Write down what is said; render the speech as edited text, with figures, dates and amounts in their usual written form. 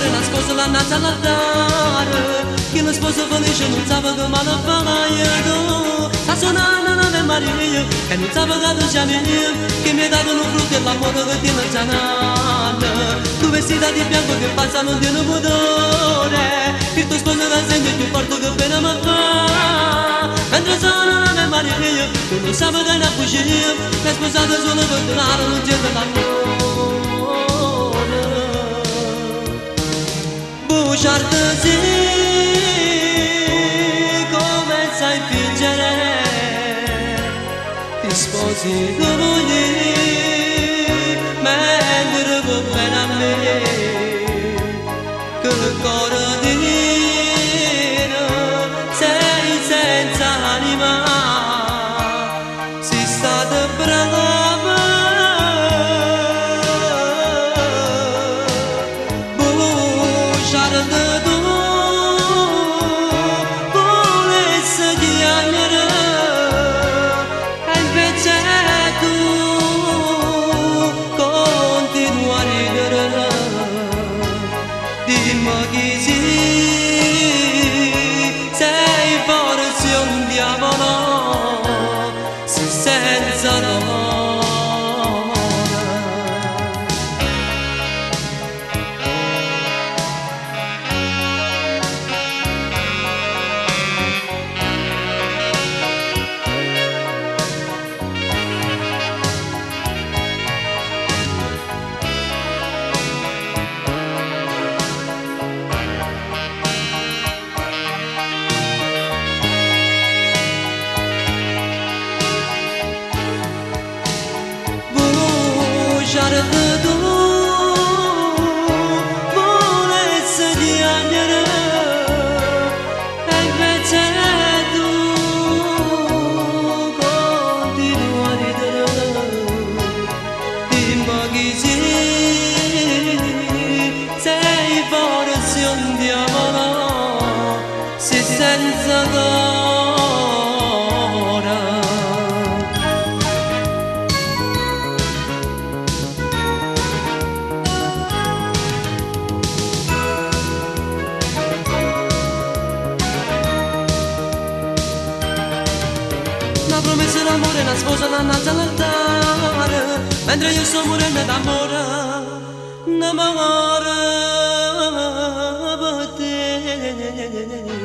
morena sposa la nata l'altare, che lo sposo felice non sapeva che male fare. Sta suonando l'Ave Maria, che non sapeva che c'è mia, che mi ha dato un frutto dell'amore che tiene zanana. Tu vestita di bianco che passa non tiene pudore, il tuo sposo da sempre più forte che bene mi fa. Mentre sono l'Ave Maria, tu non sapevi che è una bugia, che è sposata solo per denaro, non c'è dell'amore. Bugiardo sì, come sai fingere, ti sposi come io, mentre va bene a me, che il cuore dino sei senza anima, si state brava. Dimmi chi sei forse un diavolo, se senza bugiardo tu, volessi piangere, e invece tu continui a ridere. Dimmi chi sei forse un diavolo, se senza d'ora. Una promessa d'amore, una sposa dannata all'altare, mentre io sto morendo d'amore, d'amore per te.